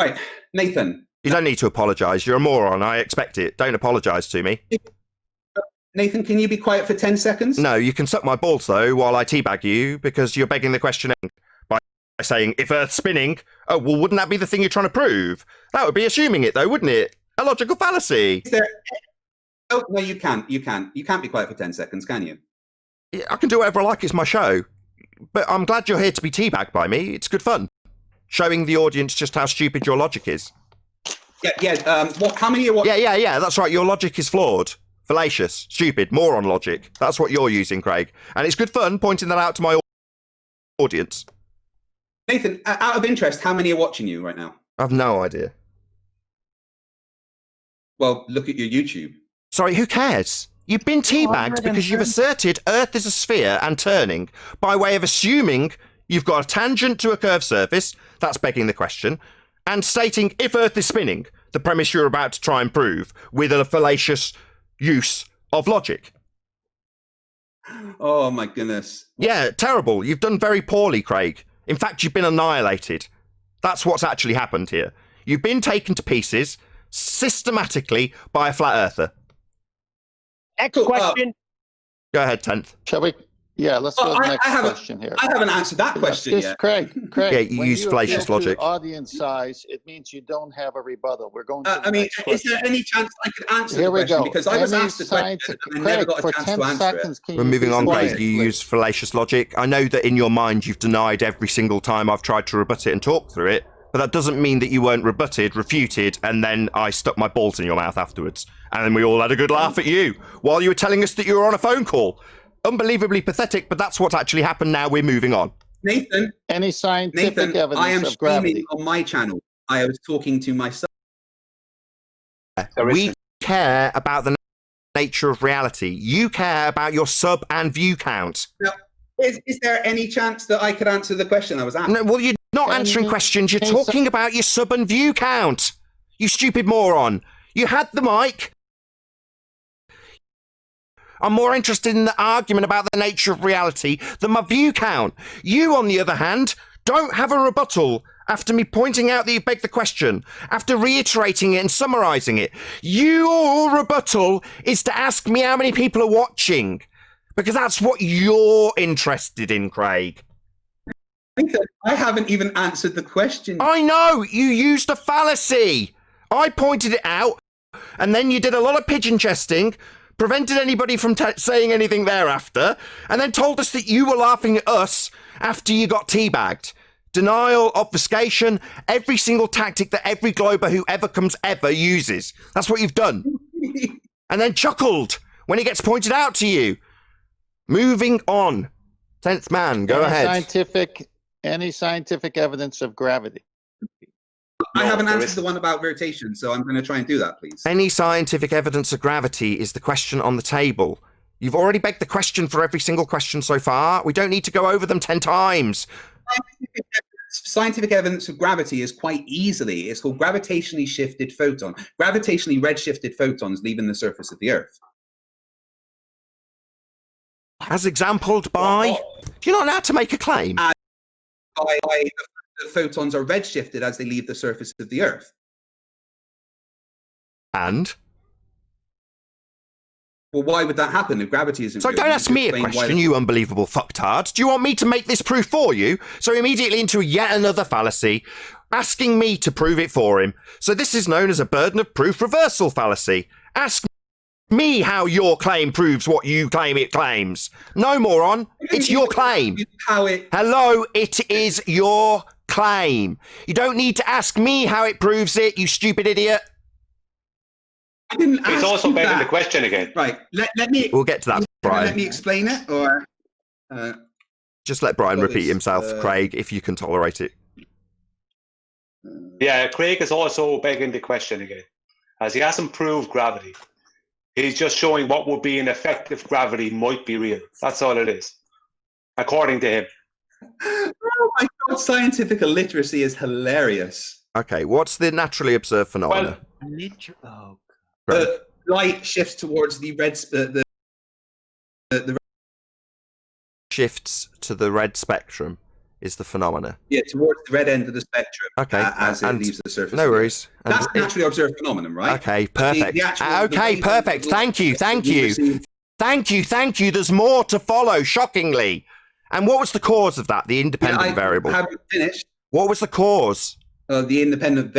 Right, Nathan. You don't need to apologise. You're a moron. I expect it. Don't apologise to me. Nathan, can you be quiet for 10 seconds? No, you can suck my balls, though, while I teabag you, because you're begging the question by saying, if Earth's spinning, oh, well, wouldn't that be the thing you're trying to prove? That would be assuming it, though, wouldn't it? A logical fallacy. Is there... Oh, no, you can't. You can't be quiet for 10 seconds, can you? Yeah, I can do whatever I like. It's my show. But I'm glad you're here to be teabagged by me. It's good fun. Showing the audience just how stupid your logic is. Yeah, how many are watching? Yeah, that's right. Your logic is flawed. Fallacious, stupid, moron logic. That's what you're using, Craig. And it's good fun pointing that out to my audience. Nathan, out of interest, how many are watching you right now? I've no idea. Well, look at your YouTube. Sorry, who cares? You've been teabagged because you've asserted Earth is a sphere and turning by way of assuming you've got a tangent to a curved surface, that's begging the question, and stating if Earth is spinning, the premise you're about to try and prove, with a fallacious use of logic. Oh, my goodness. Yeah, terrible. You've done very poorly, Craig. In fact, you've been annihilated. That's what's actually happened here. You've been taken to pieces systematically by a flat earther. Next question. Go ahead, 10th. Shall we? Yeah, let's go to the next question here. I haven't answered that question yet. Craig, yeah, you when use fallacious appeal to logic. Audience size, it means you don't have a rebuttal. We're going to the I mean, next is question. there any chance I could answer Here the we question? go. Because I was Any asked the question and I never got a chance to answer it. We're moving on, Craig. quiet, You please. use fallacious logic. I know that in your mind you've denied every single time I've tried to rebut it and talk through it, but that doesn't mean that you weren't rebutted, refuted, and then I stuck my balls in your mouth afterwards. And then we all had a good laugh at you while you were telling us that you were on a phone call. Unbelievably pathetic, but that's what's actually happened now. We're moving on. Nathan, any scientific evidence I am of streaming gravity? on my channel. I was talking to myself. We care about the nature of reality. You care about your sub and view count. Now, is there any chance that I could answer the question I was asked? No, well, you're not answering questions. You're talking about your sub and view count. You stupid moron. You had the mic. I'm more interested in the argument about the nature of reality than my view count. You, on the other hand, don't have a rebuttal after me pointing out that you begged the question, after reiterating it and summarising it. Your rebuttal is to ask me how many people are watching, because that's what you're interested in, Craig. Nathan, I haven't even answered the question. I know, you used a fallacy. I pointed it out, and then you did a lot of pigeon chesting, prevented anybody from saying anything thereafter, and then told us that you were laughing at us after you got teabagged. Denial, obfuscation, every single tactic that every Glober who ever comes ever uses. That's what you've done. And then chuckled when it gets pointed out to you. Moving on. 10th man, go ahead. Any scientific evidence of gravity? I haven't answered the one about rotation, so I'm going to try and do that, please. Any scientific evidence of gravity is the question on the table. You've already begged the question for every single question so far. We don't need to go over them 10 times. Scientific evidence of gravity is quite easily. It's called gravitationally shifted photon. Gravitationally redshifted photons leaving the surface of the Earth. As exampled by... You're not allowed to make a claim. The photons are redshifted as they leave the surface of the Earth. And? Well, why would that happen if gravity isn't? So don't ask me a question, you unbelievable fucktard. Do you want me to make this proof for you? So immediately into yet another fallacy, asking me to prove it for him. So this is known as a burden of proof reversal fallacy. Ask me how your claim proves what you claim it claims. No, moron. It's your claim. Hello, it is your claim. You don't need to ask me how it proves it, you stupid idiot. I didn't He's ask also you begging that. the question again. Right. Let me. We'll get to that, Brian. Let me explain it, or just let Brian repeat himself, Craig, if you can tolerate it. Yeah, Craig is also begging the question again, as he hasn't proved gravity. He's just showing what would be an effective gravity might be real. That's all it is, according to him. Oh my God, scientific illiteracy is hilarious. Okay, what's the naturally observed phenomena? Light shifts towards the red. The shifts to the red spectrum is the phenomena. Yeah, towards the red end of the spectrum. Okay, as it leaves the surface. No worries. That's naturally observed phenomenon, right? Okay, perfect. The perfect. Thank you. There's more to follow, shockingly. And what was the cause of that? The independent variable. I haven't finished. What was the cause? The independent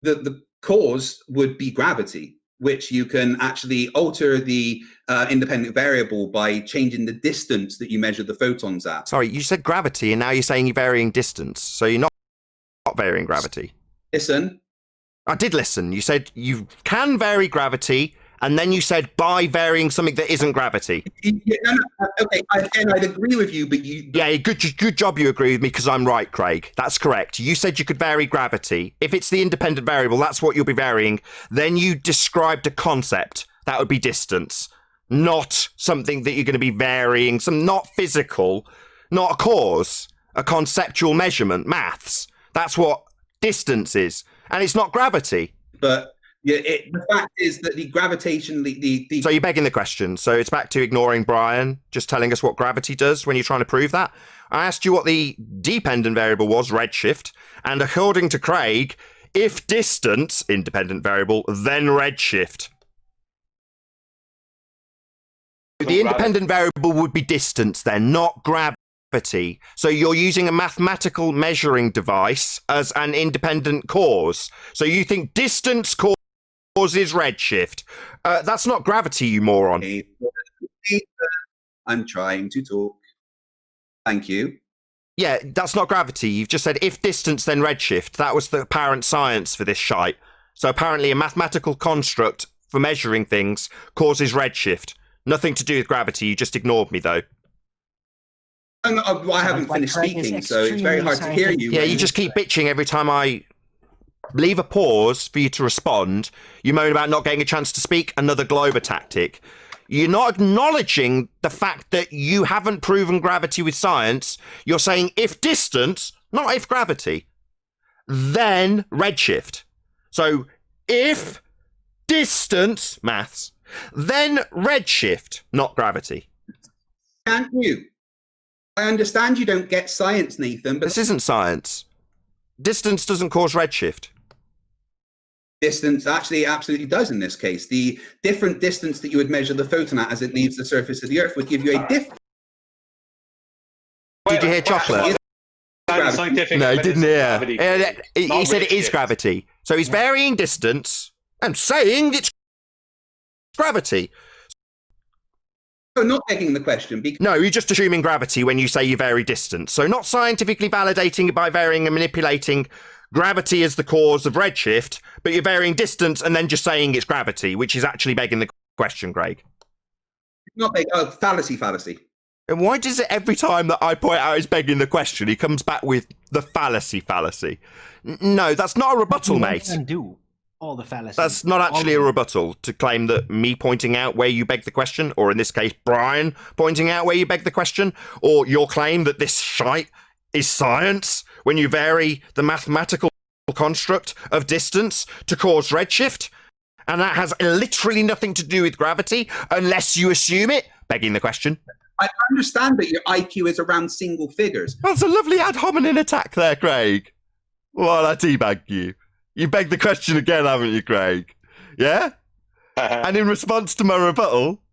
the cause would be gravity, which you can actually alter the independent variable by changing the distance that you measure the photons at. Sorry, you said gravity, and now you're saying you're varying distance. So you're not varying gravity. Listen. I did listen. You said you can vary gravity, and then you said by varying something that isn't gravity. Yeah, no, okay, I'd agree with you, but you... Yeah, good job you agree with me, because I'm right, Craig. That's correct. You said you could vary gravity. If it's the independent variable, that's what you'll be varying. Then you described a concept. That would be distance. Not something that you're going to be varying. Not physical, not a cause. A conceptual measurement, maths. That's what distance is. And it's not gravity. But... Yeah, the fact is that the gravitation... So you're begging the question. So it's back to ignoring Brian, just telling us what gravity does when you're trying to prove that. I asked you what the dependent variable was, redshift, and according to Craig, if distance, independent variable, then redshift. The independent variable would be distance then, not gravity. So you're using a mathematical measuring device as an independent cause. So you think distance causes redshift. That's not gravity, you moron. I'm trying to talk. Thank you. Yeah, that's not gravity. You've just said if distance, then redshift. That was the apparent science for this shite. So apparently a mathematical construct for measuring things causes redshift. Nothing to do with gravity. You just ignored me, though. I haven't finished speaking, so it's very hard to hear you. Yeah, you just keep bitching every time I leave a pause for you to respond. You moan about not getting a chance to speak. Another Glober tactic. You're not acknowledging the fact that you haven't proven gravity with science. You're saying if distance, not if gravity, then redshift. So if distance, maths, then redshift, not gravity. Can't you? I understand you don't get science, Nathan, but... This isn't science. Distance doesn't cause redshift. Distance actually absolutely does in this case. The different distance that you would measure the photon at as it leaves the surface of the Earth would give you a different. Did you hear chocolate? No, he didn't hear. He said it is gravity. So he's varying distance and saying it's gravity. No, not begging the question. No, you're just assuming gravity when you say you vary distance. So not scientifically validating it by varying and manipulating gravity as the cause of redshift, but you're varying distance and then just saying it's gravity, which is actually begging the question, Craig. Not begging. Oh, fallacy. And why does it every time that I point out he's begging the question, he comes back with the fallacy? No, that's not a rebuttal, mate. Undo all the fallacies. That's not actually a rebuttal to claim that me pointing out where you beg the question, or in this case, Brian pointing out where you beg the question, or your claim that this shite is science when you vary the mathematical construct of distance to cause redshift. And that has literally nothing to do with gravity unless you assume it, begging the question. I understand that your IQ is around single figures. That's a lovely ad hominem attack there, Craig. Well, I teabag you. You begged the question again, haven't you, Craig? Yeah? And in response to my rebuttal,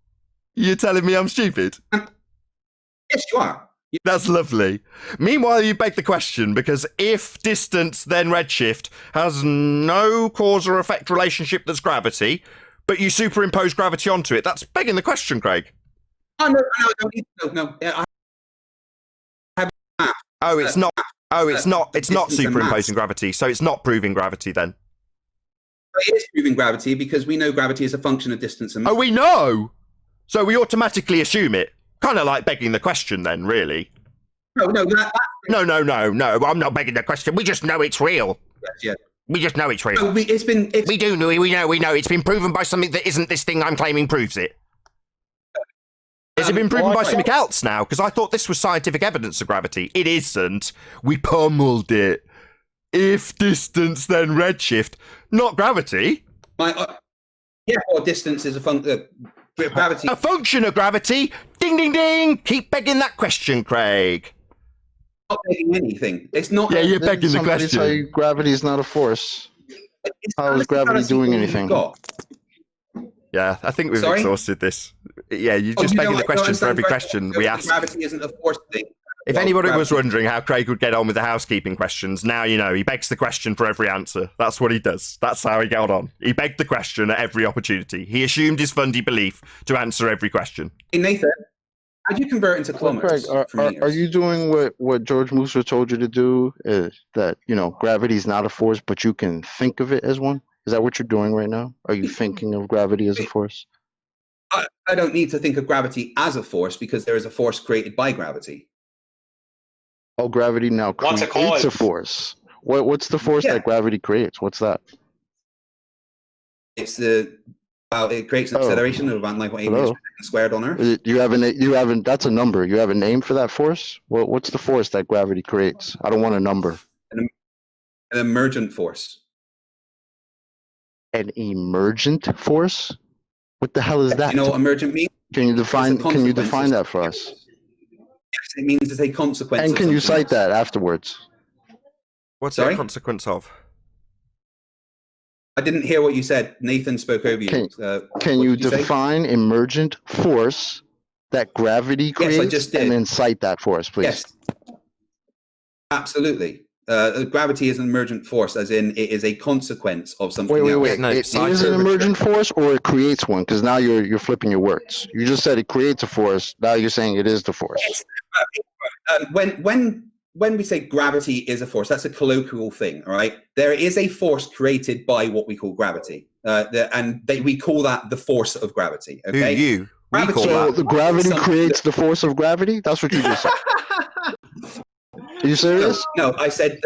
you're telling me I'm stupid? Yes, you are. That's lovely. Meanwhile, you beg the question because if distance then redshift has no cause or effect relationship that's gravity, but you superimpose gravity onto it, that's begging the question, Craig. Oh, no. Oh, it's not. Oh, it's not. It's not superimposing gravity, so it's not proving gravity then. It is proving gravity because we know gravity is a function of distance and mass. Oh, we know. So we automatically assume it. Kind of like begging the question, then, really. No. No. I'm not begging the question. We just know it's real. Yeah. We just know it's real. No, we know. It's been proven by something that isn't this thing I'm claiming proves it. Has it been proven by something else now? Because I thought this was scientific evidence of gravity. It isn't. We pummeled it. If distance, then redshift. Not gravity. Or distance is a function of gravity. A function of gravity? Ding, ding, ding. Keep begging that question, Craig. Not begging anything. It's not. Yeah, you're begging the question. Tell you gravity is not a force. How is gravity doing anything? Yeah, I think we've exhausted this. Yeah, you're just begging the question for every question we ask. Gravity isn't a force thing. If anybody was wondering how Craig would get on with the housekeeping questions, now you know. He begs the question for every answer. That's what he does. That's how he got on. He begged the question at every opportunity. He assumed his fundy belief to answer every question. Hey, Nathan, how do you convert into kilometers? Craig, are you doing what George Musa told you to do? Is that, gravity is not a force, but you can think of it as one? Is that what you're doing right now? Are you thinking of gravity as a force? I don't need to think of gravity as a force because there is a force created by gravity. Oh, gravity now creates a force. What's the force that gravity creates? What's that? It's it creates an acceleration of about 9.8 meters per second squared on Earth. You haven't. That's a number. You have a name for that force? What's the force that gravity creates? I don't want a number. An emergent force. An emergent force? What the hell is that? You know what emergent means? Can you define that for us? Yes, it means it's a consequence. And can you cite that afterwards? What's the consequence of? I didn't hear what you said. Nathan spoke over you. Can you define emergent force that gravity creates? Yes, I just did. And then cite that for us, please. Yes. Absolutely. Gravity is an emergent force, as in it is a consequence of something else. Wait. No, it is an emergent force, or it creates one? Because now you're flipping your words. You just said it creates a force. Now you're saying it is the force. Yes. When we say gravity is a force, that's a colloquial thing, all right? There is a force created by what we call gravity, we call that the force of gravity. Okay. You? So the gravity creates the force of gravity? That's what you just said. Are you serious? No, I said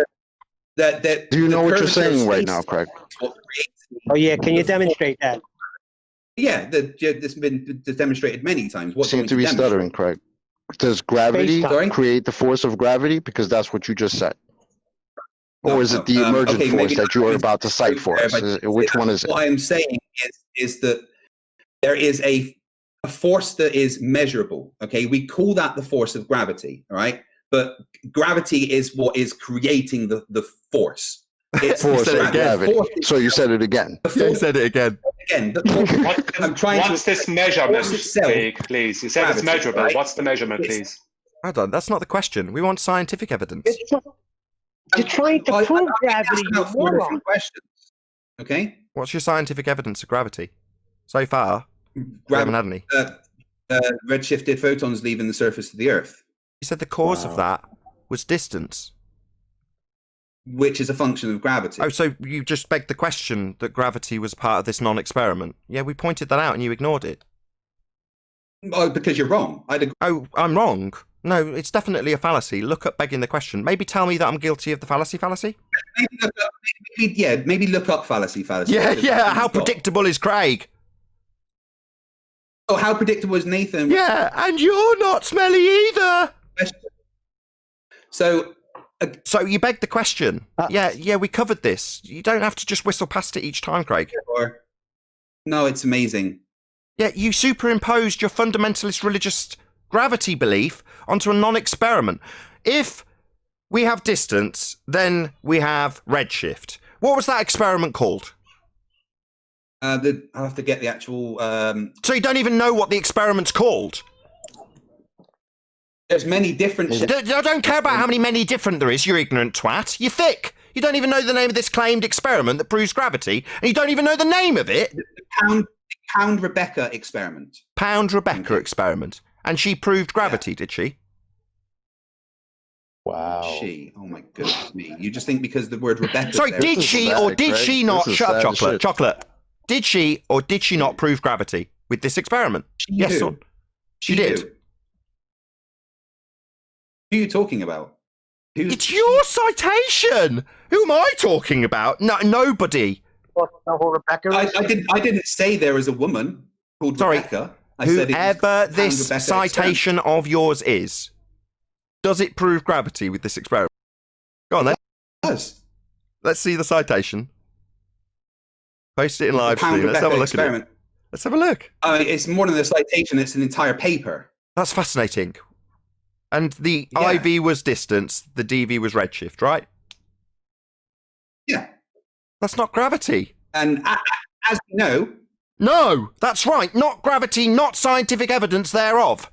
that. Do you know what you're saying right now, Craig? Oh yeah, can you demonstrate that? Yeah, this has been demonstrated many times. What seem to be stuttering, Craig? Does gravity create the force of gravity? Because that's what you just said. Or is it the emergent force that you are about to cite for us? Which one is it? What I am saying is that there is a force that is measurable. Okay, we call that the force of gravity. All right. but gravity is what is creating the force. It's Force the and gravity. force- So you said it again. Yeah, he said it again. Again, I'm trying What's to. this measurement, force itself- Craig, please? You said it's Gravity, measurable. right? What's the measurement, It's- please? Hold on, that's not the question. We want scientific evidence. You're trying to I- prove I'm gravity, asking you out 4 moron. different questions. Okay. What's your scientific evidence of gravity? So far, we haven't had any. Redshifted photons leaving the surface of the Earth, You said the cause of that was distance. which is a function of gravity. Oh, so you just begged the question that gravity was part of this non-experiment. Yeah, we pointed that out and you ignored it. Oh, because you're wrong. Oh, I'm wrong. No, it's definitely a fallacy. Look up begging the question. Maybe tell me that I'm guilty of the fallacy. Maybe look up fallacy. Yeah. How predictable is Craig? Oh, how predictable is Nathan? Yeah, and you're not smelly either. So you begged the question. Yeah, we covered this. You don't have to just whistle past it each time, Craig. No, it's amazing. Yeah, you superimposed your fundamentalist religious gravity belief onto a non-experiment. If we have distance, then we have redshift. What was that experiment called? I'll have to get the actual... So you don't even know what the experiment's called? There's many different... I don't care about how many different there is, you ignorant twat. You're thick. You don't even know the name of this claimed experiment that proves gravity, and you don't even know the name of it. The Pound Rebecca experiment. Pound Rebecca experiment. And she proved gravity, did she? Wow. Oh my goodness me. You just think because the word Rebecca... Sorry, did she or did she not... Shut up, Chocolate. Chocolate. Did she or did she not prove gravity with this experiment? Yes, son. She did. Who are you talking about? It's your citation. Who am I talking about? No, nobody. I didn't say there was a woman called Rebecca. I said whoever this Rebecca citation of yours is, does it prove gravity with this experiment? Go on then. It does. Let's see the citation. Post it in live stream. Let's have a look at it. Let's have a look. It's more than a citation. It's an entire paper. That's fascinating. And the IV was distance, the DV was redshift, right? Yeah. That's not gravity. And as you know... No, that's right. Not gravity, not scientific evidence thereof.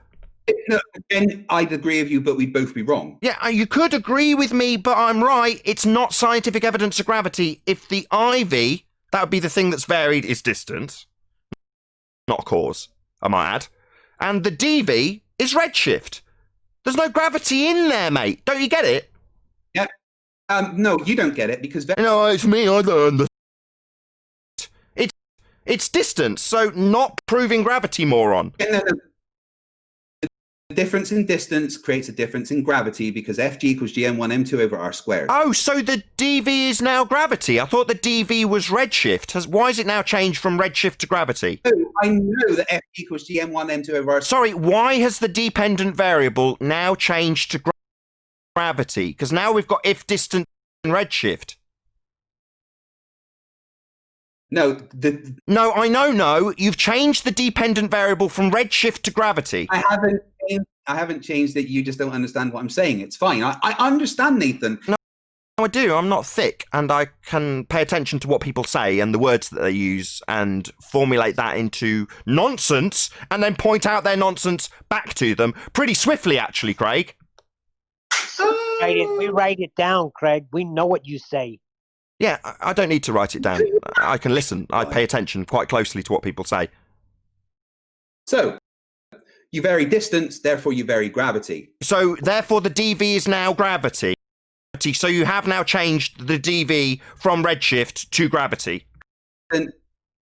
No, again, I'd agree with you, but we'd both be wrong. Yeah, you could agree with me, but I'm right. It's not scientific evidence of gravity. If the IV, that would be the thing that's varied, is distance. Not cause, I might add. And the DV is redshift. There's no gravity in there, mate. Don't you get it? Yeah. No, you don't get it because... No, it's me. I don't understand. It's distance, so not proving gravity, moron. No. The difference in distance creates a difference in gravity because Fg equals gm1 m2 over r squared. Oh, so the dv is now gravity. I thought the dv was redshift. Why has it now changed from redshift to gravity? No, I know that Fg equals gm1 m2 over r squared. Sorry, why has the dependent variable now changed to gravity? Because now we've got if distance and redshift. No, no, I know. No, you've changed the dependent variable from redshift to gravity. I haven't changed it. You just don't understand what I'm saying. It's fine. I understand, Nathan. No, I do. I'm not thick, and I can pay attention to what people say and the words that they use, and formulate that into nonsense, and then point out their nonsense back to them pretty swiftly, actually, Craig. We write it down, Craig. We know what you say. Yeah, I don't need to write it down. I can listen. I pay attention quite closely to what people say. So, you vary distance, therefore you vary gravity. So, therefore the dv is now gravity. So you have now changed the dv from redshift to gravity. And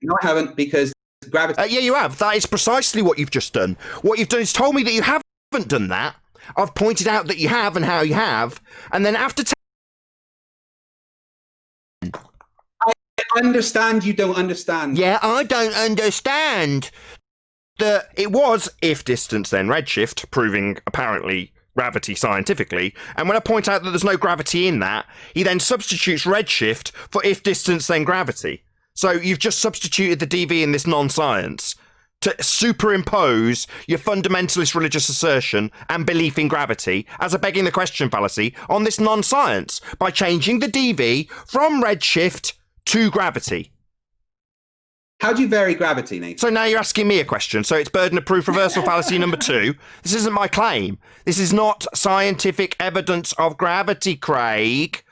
no, I haven't, because gravity... yeah, you have. That is precisely what you've just done. What you've done is told me that you haven't done that. I've pointed out that you have and how you have. And then after... I understand you don't understand. Yeah, I don't understand. It was if distance then redshift, proving apparently gravity scientifically. And when I point out that there's no gravity in that, he then substitutes redshift for if distance then gravity. So you've just substituted the dv in this non-science to superimpose your fundamentalist religious assertion and belief in gravity as a begging the question fallacy on this non-science by changing the DV from redshift to gravity. How do you vary gravity, Nathan? So now you're asking me a question. So it's burden of proof reversal fallacy number 2. This isn't my claim. This is not scientific evidence of gravity, Craig.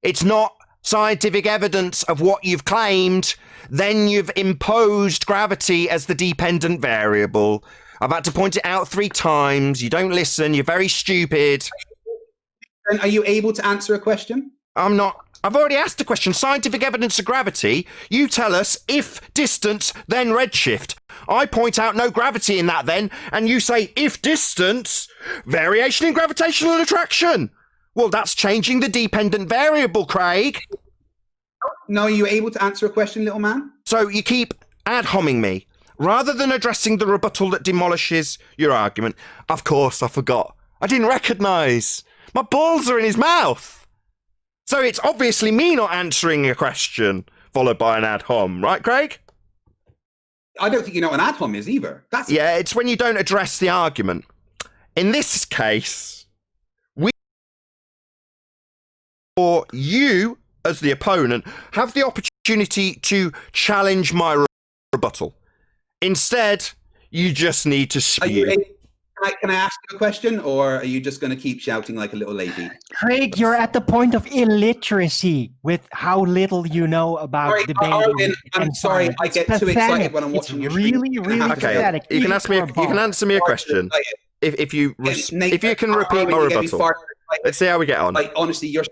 It's not scientific evidence of what you've claimed. Then you've imposed gravity as the dependent variable. I've had to point it out 3 times. You don't listen. You're very stupid. And are you able to answer a question? I'm not. I've already asked a question. Scientific evidence of gravity. You tell us if distance, then redshift. I point out no gravity in that then, and you say if distance, variation in gravitational attraction. Well, that's changing the dependent variable, Craig. No, are you able to answer a question, little man? So you keep ad-homming me. Rather than addressing the rebuttal that demolishes your argument. Of course, I forgot. I didn't recognise. My balls are in his mouth. So it's obviously me not answering a question, followed by an ad hom, right, Craig? I don't think you know what an ad hom is either. Yeah, it's when you don't address the argument. In this case, or you, as the opponent, have the opportunity to challenge my rebuttal. Instead, you just need to spew. Can I ask you a question, or are you just going to keep shouting like a little lady? Craig, you're at the point of illiteracy with how little you know about debating. Arvin, I'm sorry, I get too excited when I'm watching your stream. Really pathetic. You can ask me. You can answer me a question if you can repeat my rebuttal. Let's see how we get on. Like honestly, you're.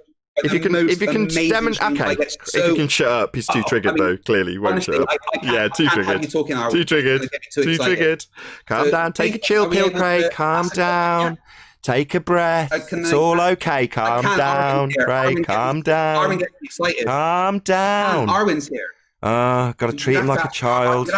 If you can demonstrate, okay. If you can shut up, he's too triggered though. Clearly, he won't shut up. Yeah, too triggered. Too triggered. Too triggered. Calm down. Take a chill pill, Craig. Calm down. Take a breath. It's all okay. Calm down, Craig. Calm down. Arvin gets excited. Calm down. Arvin's here. Gotta treat him like a child.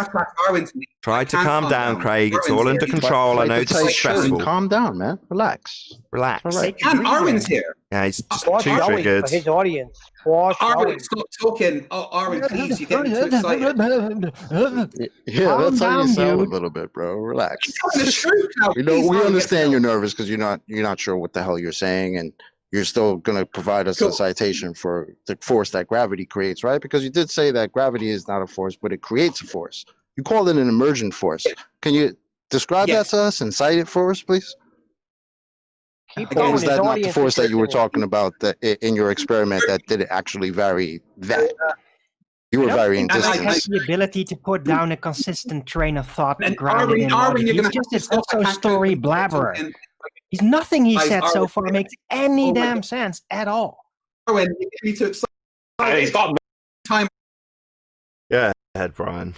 Try to calm down, Craig. It's all under control. I know this is stressful. Calm down, man. Relax. Relax. All right. And Arvin's here. Yeah, he's just too triggered. For his audience. Arvin, stop talking. Oh, Arvin, please, you're getting too excited. Yeah, that's how you sound a little bit, bro. Relax. We understand you're nervous because you're not sure what the hell you're saying, and you're still going to provide us a citation for the force that gravity creates, right? Because you did say that gravity is not a force, but it creates a force. You called it an emergent force. Can you describe that to us and cite it for us, please? Or was that not the force that you were talking about in your experiment that did actually vary that? You were varying distance. He has the ability to put down a consistent train of thought and ground it in logic. He's just this also story blabberer. He's nothing he said so far makes any damn sense at all. Arvin, you get me too excited. He's got time. Yeah, head Brian.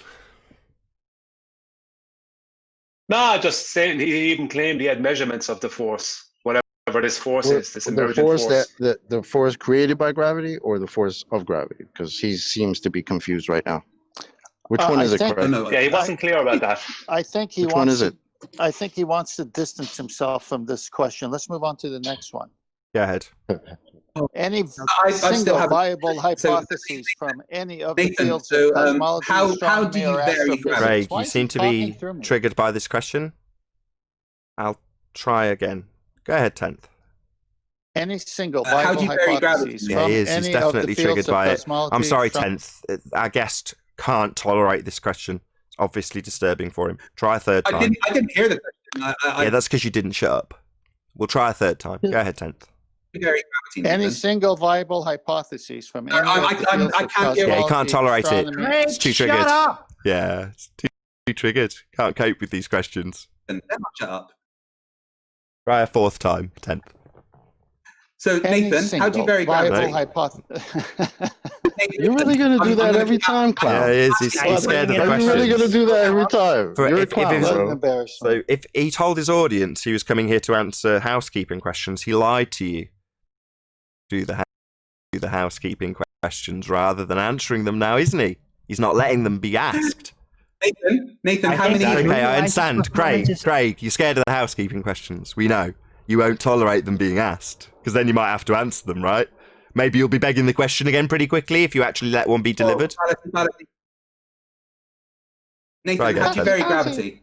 Nah, just saying he even claimed he had measurements of the force, whatever this force is, this emergent force. The force created by gravity or the force of gravity? Because he seems to be confused right now. Which one is it, Craig? Yeah, he wasn't clear about that. I think he Which one is it? I think he wants to distance himself from this question. Let's move on to the next one. Go ahead. Any single viable hypotheses from any of the fields of cosmology, how do you vary gravity? Craig, you seem to be triggered by this question. I'll try again. Go ahead, 10th. Any single viable hypotheses from any he's definitely of the triggered by it. cosmology I'm sorry, 10th. Our guest can't tolerate this question. Obviously disturbing for him. Try a third time. I didn't hear the question. Yeah, that's because you didn't shut up. We'll try a third time. Go ahead, 10th. Any single viable hypotheses from any of the fields of cosmology, yeah, he can't tolerate it. It's too triggered. Shut up! Yeah, it's too triggered. Can't cope with these questions. Shut up. Try a fourth time, 10th. So, Nathan, how do you vary gravity? You're really going to do that every time, clown? Yeah, he is. He's scared of the questions. You're really going to do that every time. You're a clown, bro. So if he told his audience he was coming here to answer housekeeping questions, he lied to you. Do the housekeeping questions rather than answering them now, isn't he? He's not letting them be asked. Nathan, how many... Okay, I understand. Craig, you're scared of the housekeeping questions. We know. You won't tolerate them being asked, because then you might have to answer them, right? Maybe you'll be begging the question again pretty quickly if you actually let one be delivered. Nathan, how do you vary gravity?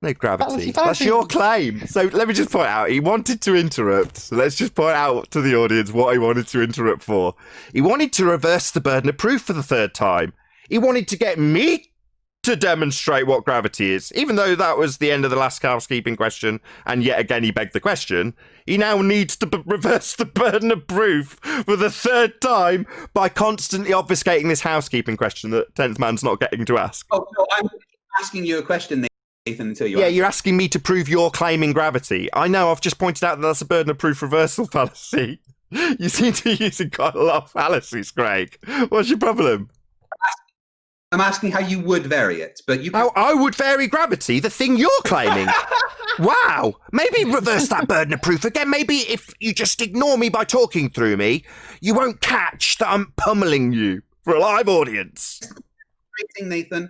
No gravity. That's your claim. So let me just point out, he wanted to interrupt. So let's just point out to the audience what he wanted to interrupt for. He wanted to reverse the burden of proof for the third time. He wanted to get me to demonstrate what gravity is. Even though that was the end of the last housekeeping question, and yet again he begged the question, he now needs to reverse the burden of proof for the third time by constantly obfuscating this housekeeping question that 10th man's not getting to ask. Oh, no, I'm asking you a question, Nathan, until you you're asking me to prove you're claiming gravity. I know, I've just pointed out that that's a burden of proof reversal fallacy. You seem to be using quite a lot of fallacies, Craig. What's your problem? I'm asking how you would vary it, but you. How I would vary gravity, the thing you're claiming. Wow. Maybe reverse that burden of proof again. Maybe if you just ignore me by talking through me, you won't catch that I'm pummeling you for a live audience. Nathan,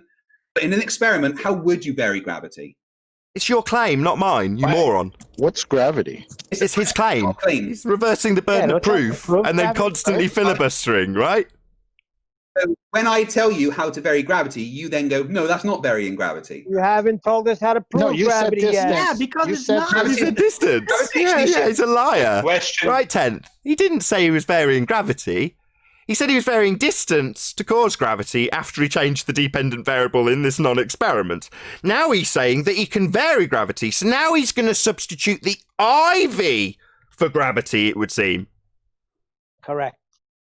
but in an experiment, how would you vary gravity? It's your claim, not mine, you moron. What's gravity? It's his claim. He's reversing the burden of proof and then constantly filibustering, right? So when I tell you how to vary gravity, you then go, no, that's not varying gravity. You haven't told us how to prove gravity yet. Yeah, because You it's said not. It's a distance. Yeah, he's a liar. Question. Right, 10th. He didn't say he was varying gravity. He said he was varying distance to cause gravity after he changed the dependent variable in this non-experiment. Now he's saying that he can vary gravity, so now he's going to substitute the IV for gravity, it would seem. Correct.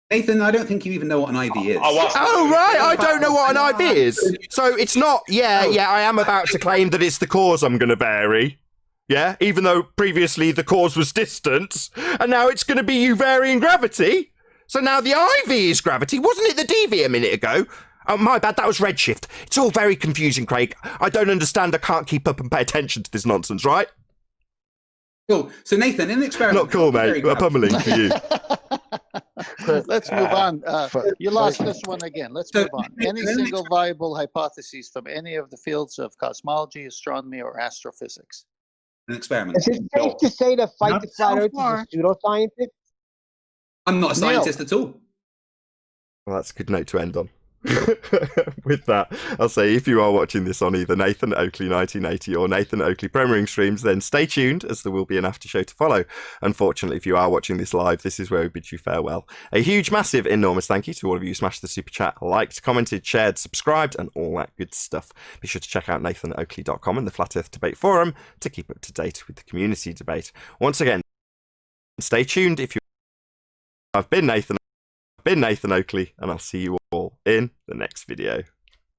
Nathan, I don't think you even know what an IV is. Oh, right, I don't know what an IV is. So it's not, I am about to claim that it's the cause I'm going to vary. Yeah, even though previously the cause was distance, and now it's going to be you varying gravity. So now the IV is gravity. Wasn't it the DV a minute ago? Oh, my bad, that was redshift. It's all very confusing, Craig. I don't understand. I can't keep up and pay attention to this nonsense, right? Cool. So Nathan, in the experiment... Not cool, mate. We're pummeling for you. Let's move on. You lost this one again. Let's move on. Any single viable hypotheses from any of the fields of cosmology, astronomy, or astrophysics? An experiment. Is it safe to say that Fight the Flat Earth is a pseudoscientist? I'm not a scientist at all. Well, that's a good note to end on. With that, I'll say if you are watching this on either Nathan Oakley 1980 or Nathan Oakley Premiering streams, then stay tuned as there will be an after show to follow. Unfortunately, if you are watching this live, this is where we bid you farewell. A huge, massive, enormous thank you to all of you who smashed the super chat, liked, commented, shared, subscribed, and all that good stuff. Be sure to check out nathanoakley.com and the Flat Earth Debate Forum to keep up to date with the community debate. Once again, stay tuned if you. I've been Nathan Oakley, and I'll see you all in the next video.